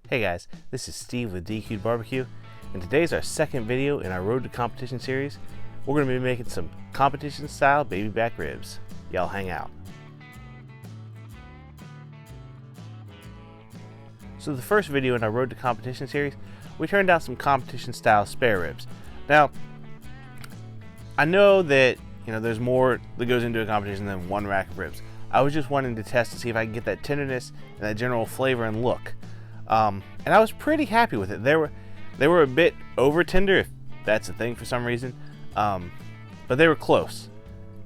Hey guys, this is Steve with DQ'd Barbecue, and today's our second video in our Road to Competition series. We're going to be making some competition style baby back ribs. Y'all hang out. So the first video in our Road to Competition series, we turned out some competition style spare ribs. Now, I know that there's more that goes into a competition than one rack of ribs. I was just wanting to test to see if I can get that tenderness and that general flavor and look. And I was pretty happy with it. They were a bit over tender, if that's a thing for some reason, but they were close,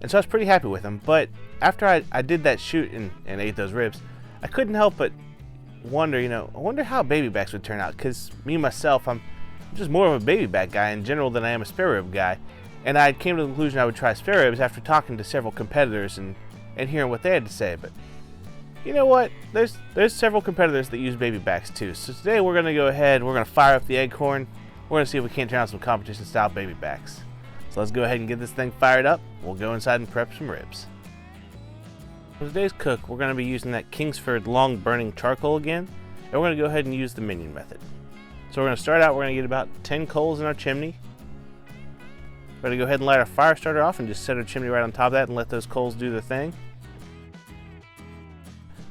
and so I was pretty happy with them. But after I did that shoot and ate those ribs, I couldn't help but wonder, I wonder how baby backs would turn out, because me myself, I'm just more of a baby back guy in general than I am a spare rib guy, and I came to the conclusion I would try spare ribs after talking to several competitors and hearing what they had to say. But you know what? There's several competitors that use baby backs too. So today we're gonna go ahead, we're gonna fire up the Acorn. We're gonna see if we can't turn out some competition style baby backs. So let's go ahead and get this thing fired up. We'll go inside and prep some ribs. For today's cook, we're gonna be using that Kingsford long burning charcoal again, and we're gonna go ahead and use the minion method. So we're gonna start out, we're gonna get about 10 coals in our chimney. We're gonna go ahead and light our fire starter off and just set our chimney right on top of that and let those coals do their thing.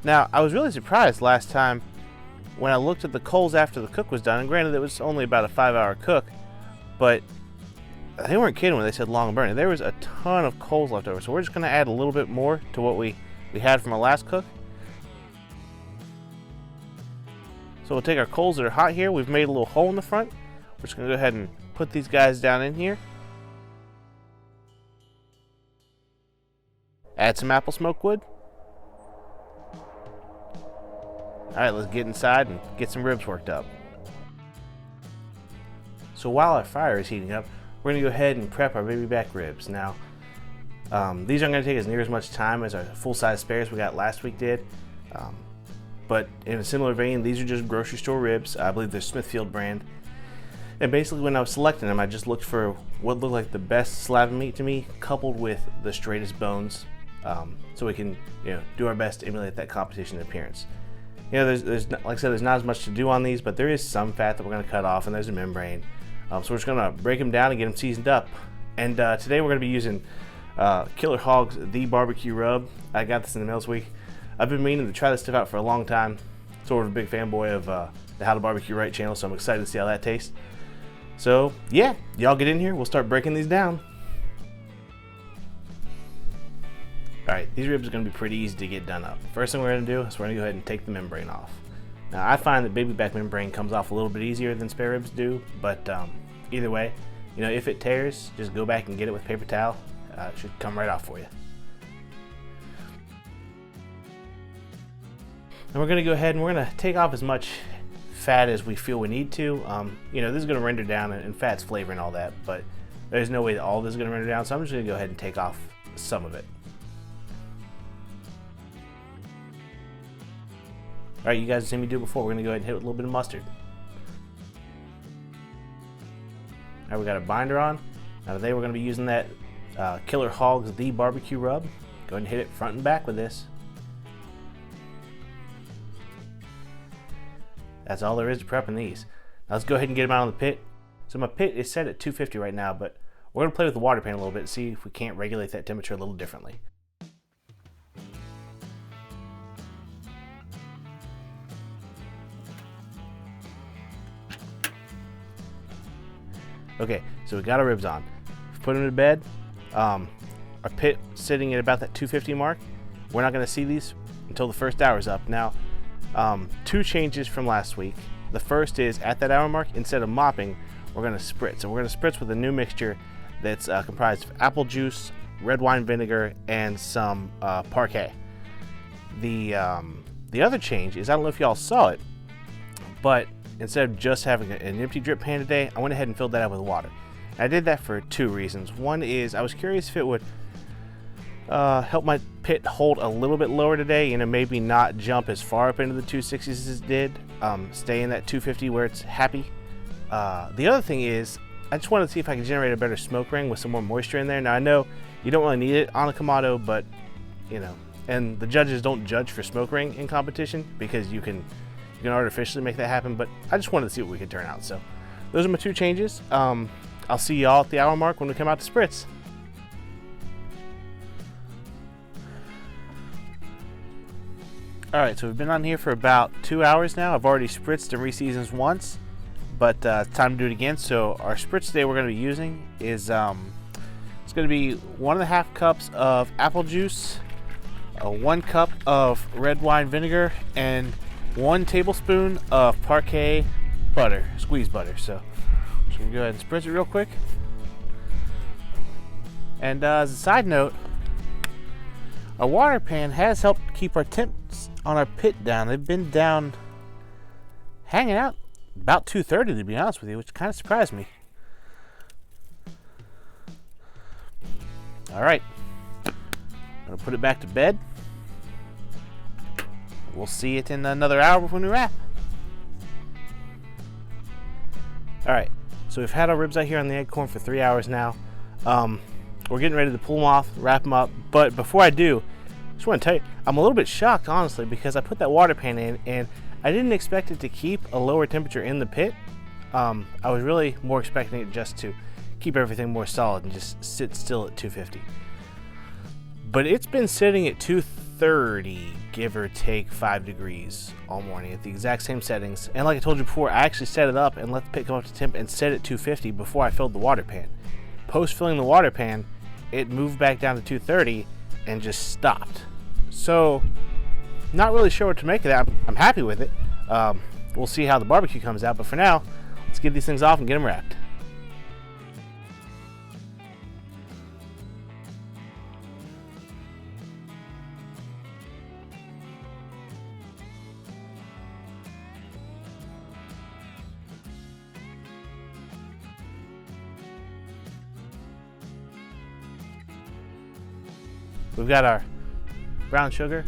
Now, I was really surprised last time when I looked at the coals after the cook was done, and granted it was only about a 5-hour cook, but they weren't kidding when they said long burning. There was a ton of coals left over, so we're just going to add a little bit more to what we had from our last cook. So we'll take our coals that are hot here. We've made a little hole in the front. We're just going to go ahead and put these guys down in here. Add some apple smoke wood. Alright, let's get inside and get some ribs worked up. So while our fire is heating up, we're going to go ahead and prep our baby back ribs. Now, these aren't going to take as near as much time as our full-size spares we got last week did. But in a similar vein, these are just grocery store ribs. I believe they're Smithfield brand. And basically when I was selecting them, I just looked for what looked like the best slab of meat to me, coupled with the straightest bones, so we can do our best to emulate that competition appearance. There's like I said, there's not as much to do on these, but there is some fat that we're going to cut off, and there's a membrane. So we're just going to break them down and get them seasoned up. And today we're going to be using Killer Hog's The Barbecue Rub. I got this in the mail this week. I've been meaning to try this stuff out for a long time. Sort of a big fanboy of the How to Barbecue Right channel, so I'm excited to see how that tastes. So yeah, y'all get in here. We'll start breaking these down. Alright, these ribs are going to be pretty easy to get done up. First thing we're going to do is we're going to go ahead and take the membrane off. Now I find that baby back membrane comes off a little bit easier than spare ribs do, but either way, if it tears, just go back and get it with paper towel. It should come right off for you. And we're going to go ahead and we're going to take off as much fat as we feel we need to. This is going to render down, and fat's flavor and all that, but there's no way that all of this is going to render down, so I'm just going to go ahead and take off some of it. Alright, you guys have seen me do it before. We're going to go ahead and hit it with a little bit of mustard. Alright, we got a binder on. Now today we're going to be using that Killer Hog's The Barbecue Rub. Go ahead and hit it front and back with this. That's all there is to prepping these. Now let's go ahead and get them out on the pit. So my pit is set at 250 right now, but we're going to play with the water pan a little bit and see if we can't regulate that temperature a little differently. Okay, so we got our ribs on. We've put them to bed. Our pit sitting at about that 250 mark. We're not going to see these until the first hour is up. Now, two changes from last week. The first is at that hour mark, instead of mopping, we're going to spritz. So we're going to spritz with a new mixture that's comprised of apple juice, red wine vinegar, and some Parquet. The other change is, I don't know if y'all saw it, but instead of just having an empty drip pan today, I went ahead and filled that up with water. And I did that for two reasons. One is I was curious if it would help my pit hold a little bit lower today, maybe not jump as far up into the 260s as it did, stay in that 250 where it's happy. The other thing is I just wanted to see if I could generate a better smoke ring with some more moisture in there. Now I know you don't really need it on a Kamado, but and the judges don't judge for smoke ring in competition because you can you can artificially make that happen, but I just wanted to see what we could turn out. So those are my 2 changes. I'll see y'all at the hour mark when we come out to spritz. Alright, so we've been on here for about 2 hours now. I've already spritzed and re-seasons once, but it's time to do it again. So our spritz today we're going to be using is it's going to be 1.5 cups of apple juice, 1 cup of red wine vinegar, and 1 tablespoon of parquet butter, squeezed butter. So I'm just going to go ahead and spritz it real quick. And as a side note, our water pan has helped keep our temps on our pit down. They've been down, hanging out about 230 to be honest with you, which kind of surprised me. All right, I'm gonna put it back to bed. We'll see it in another hour when we wrap. All right, so we've had our ribs out here on the egg corn for 3 hours now. We're getting ready to pull them off, wrap them up. But before I do, I just want to tell you, I'm a little bit shocked, honestly, because I put that water pan in and I didn't expect it to keep a lower temperature in the pit. I was really more expecting it just to keep everything more solid and just sit still at 250. But it's been sitting at 230, give or take 5 degrees all morning at the exact same settings. And like I told you before, I actually set it up and let the pit come up to temp and set it 250 before I filled the water pan. Post filling the water pan, it moved back down to 230 and just stopped. So not really sure what to make of that. I'm happy with it. We'll see how the barbecue comes out, but for now, let's get these things off and get them wrapped. We've got our brown sugar,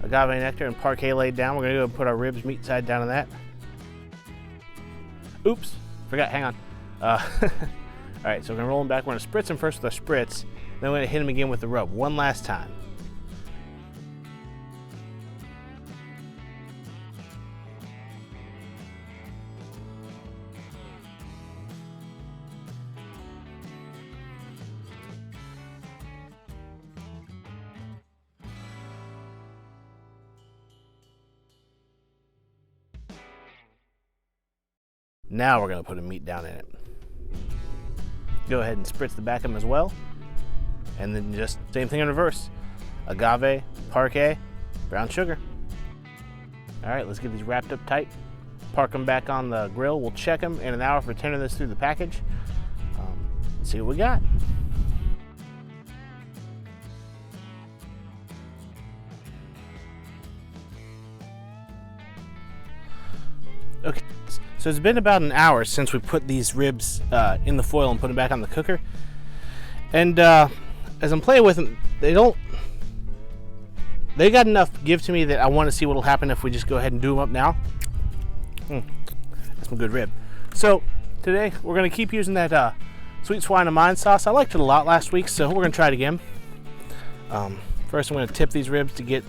agave nectar, and parquet laid down. We're gonna go and put our ribs meat side down on that. Oops, forgot, hang on. All right, so we're gonna roll them back. We're gonna spritz them first with our spritz, then we're gonna hit them again with the rub, one last time. Now we're going to put a meat down in it. Go ahead and spritz the back of them as well. And then just same thing in reverse. Agave, parquet, brown sugar. All right, let's get these wrapped up tight. Park them back on the grill. We'll check them in an hour for turning this through the package. Let's see what we got. Okay, so it's been about an hour since we put these ribs in the foil and put them back on the cooker. And as I'm playing with them, they got enough give to me that I want to see what will happen if we just go ahead and do them up now. That's some good rib. So today we're going to keep using that sweet swine of mine sauce. I liked it a lot last week, so we're going to try it again. First I'm going to tip these ribs to get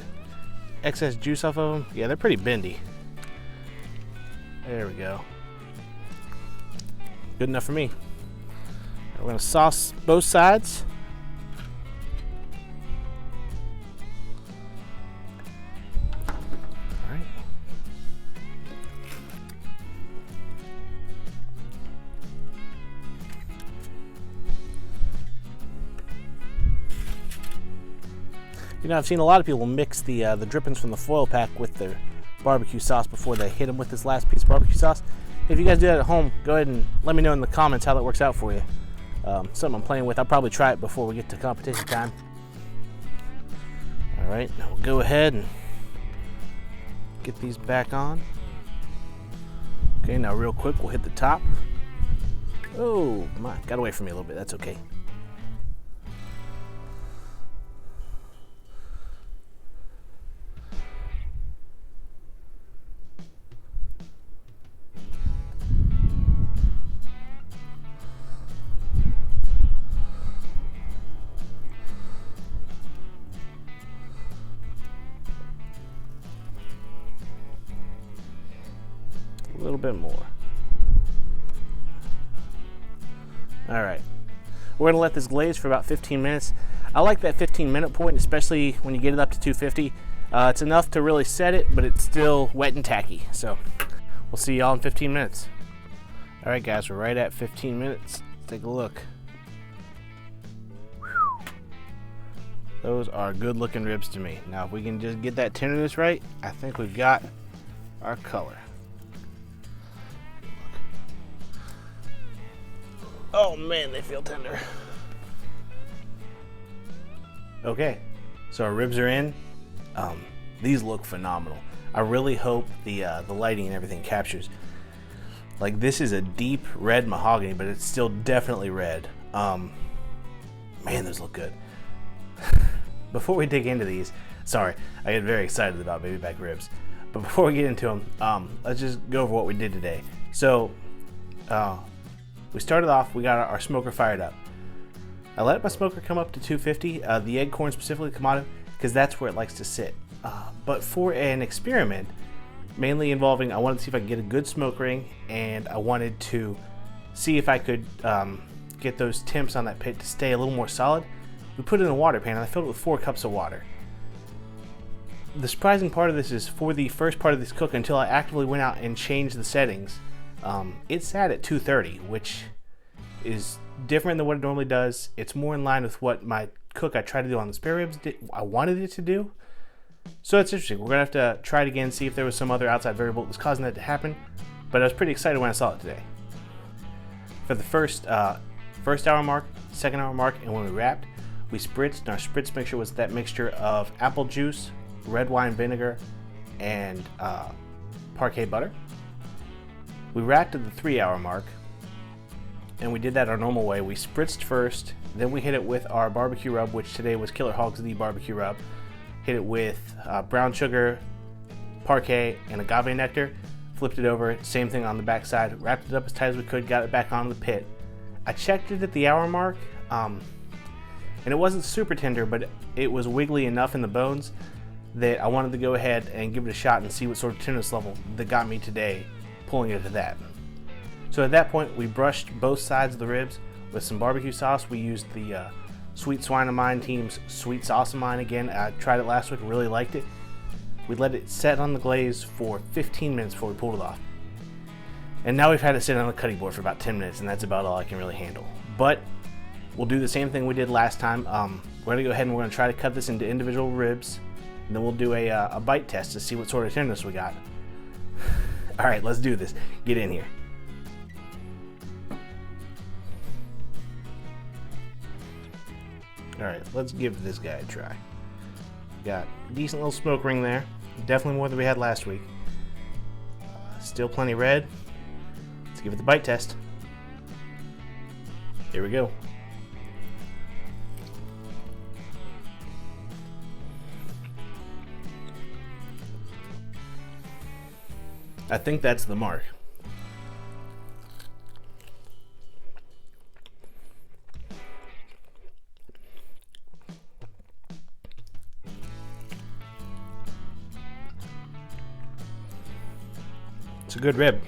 excess juice off of them. Yeah, they're pretty bendy. There we go. Good enough for me. We're going to sauce both sides. All right. You know, I've seen a lot of people mix the drippings from the foil pack with their barbecue sauce before they hit them with this last piece of barbecue sauce. If you guys do that at home, go ahead and let me know in the comments how that works out for you. Something I'm playing with. I'll probably try it before we get to competition time. All right, now we'll go ahead and get these back on. Okay, now real quick, we'll hit the top. Oh my, got away from me a little bit. That's okay. A little bit more. All right. We're gonna let this glaze for about 15 minutes. I like that 15-minute point, especially when you get it up to 250. It's enough to really set it, but it's still wet and tacky. So we'll see y'all in 15 minutes. All right, guys, we're right at 15 minutes. Let's take a look. Those are good looking ribs to me. Now, if we can just get that tenderness right, I think we've got our color. Oh man, they feel tender. Okay, so our ribs are in. These look phenomenal. I really hope the lighting and everything captures. Like, this is a deep red mahogany, but it's still definitely red. Man, those look good. Before we dig into these, sorry, I get very excited about baby back ribs. But before we get into them, let's just go over what we did today. So, we started off, we got our smoker fired up. I let my smoker come up to 250, the egg corn specifically commodity, because that's where it likes to sit. But for an experiment, mainly involving, I wanted to see if I could get a good smoke ring, and I wanted to see if I could get those temps on that pit to stay a little more solid. We put it in a water pan, and I filled it with 4 cups of water. The surprising part of this is, for the first part of this cook, until I actively went out and changed the settings, it sat at 230, which is different than what it normally does. It's more in line with what my cook I tried to do on the spare ribs I wanted it to do. So it's interesting. We're gonna have to try it again, see if there was some other outside variable that was causing that to happen. But I was pretty excited when I saw it today. For the first hour mark, second hour mark, and when we wrapped, we spritzed, and our spritz mixture was that mixture of apple juice, red wine vinegar, and parquet butter. We wrapped at the 3 hour mark, and we did that our normal way. We spritzed first, then we hit it with our barbecue rub, which today was Killer Hogs the barbecue rub. Hit it with brown sugar, parquet, and agave nectar. Flipped it over, same thing on the back side. Wrapped it up as tight as we could, got it back on the pit. I checked it at the hour mark, and it wasn't super tender, but it was wiggly enough in the bones that I wanted to go ahead and give it a shot and see what sort of tenderness level that got me today, pulling it to that. So at that point, we brushed both sides of the ribs with some barbecue sauce. We used the Sweet Swine of Mine team's Sweet Sauce of Mine again. I tried it last week, really liked it. We let it set on the glaze for 15 minutes before we pulled it off. And now we've had it sit on the cutting board for about 10 minutes, and that's about all I can really handle. But we'll do the same thing we did last time. We're gonna go ahead and we're gonna try to cut this into individual ribs, and then we'll do a bite test to see what sort of tenderness we got. All right, let's do this. Get in here. All right, let's give this guy a try. Got a decent little smoke ring there. Definitely more than we had last week. Still plenty red. Let's give it the bite test. Here we go. I think that's the mark. It's a good rib.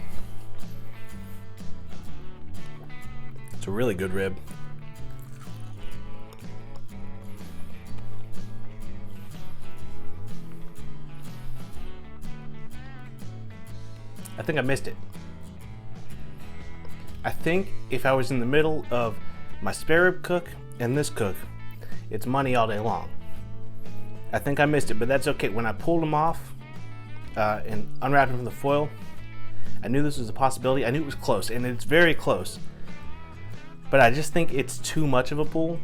It's a really good rib. I think I missed it. I think if I was in the middle of my spare rib cook and this cook, it's money all day long. I think I missed it, but that's okay. When I pulled them off and unwrapped them from the foil, I knew this was a possibility. I knew it was close, and it's very close. But I just think it's too much of a pull.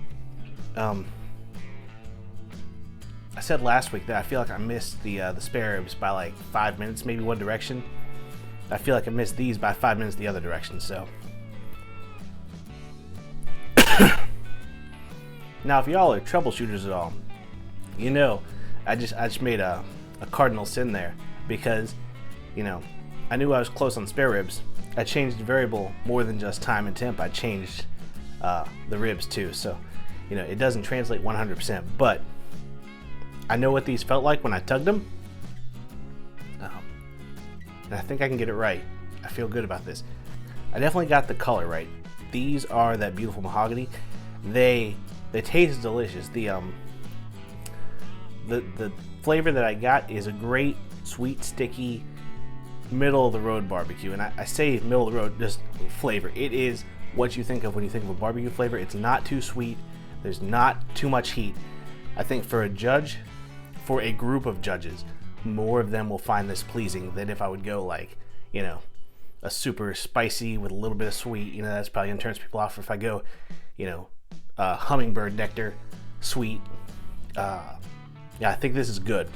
I said last week that I feel like I missed the spare ribs by like 5 minutes, maybe one direction. I feel like I missed these by 5 minutes the other direction. So now, if y'all are troubleshooters at all, you know, I just made a cardinal sin there, because, you know, I knew I was close on spare ribs. I changed the variable more than just time and temp. I changed the ribs too. So, you know, it doesn't translate 100%, but I know what these felt like when I tugged them. And I think I can get it right. I feel good about this. I definitely got the color right. These are that beautiful mahogany. They taste delicious. The flavor that I got is a great sweet, sticky, middle of the road barbecue. And I say middle of the road, just flavor. It is what you think of when you think of a barbecue flavor. It's not too sweet. There's not too much heat. I think for a judge, for a group of judges, more of them will find this pleasing than if I would go like, you know, a super spicy with a little bit of sweet. You know, that's probably gonna turn people off. If I go, you know, hummingbird nectar, sweet. Yeah, I think this is good.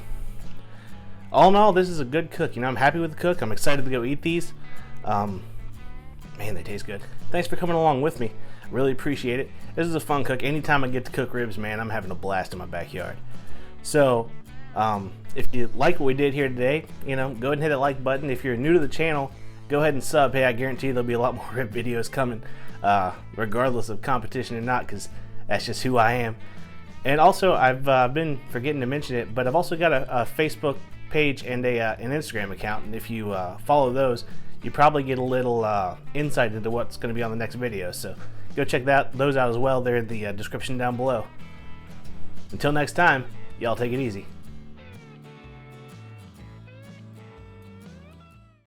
All in all, this is a good cook. You know, I'm happy with the cook. I'm excited to go eat these. Man, they taste good. Thanks for coming along with me. Really appreciate it. This is a fun cook. Anytime I get to cook ribs, man, I'm having a blast in my backyard. So, if you like what we did here today, you know, go ahead and hit that like button. If you're new to the channel, go ahead and sub. Hey, I guarantee there'll be a lot more rib videos coming, regardless of competition or not, because that's just who I am. And also, I've been forgetting to mention it, but I've also got a Facebook page and an Instagram account, and if you follow those, you probably get a little insight into what's going to be on the next video. So go check those out as well. They're in the description down below. Until next time, y'all take it easy.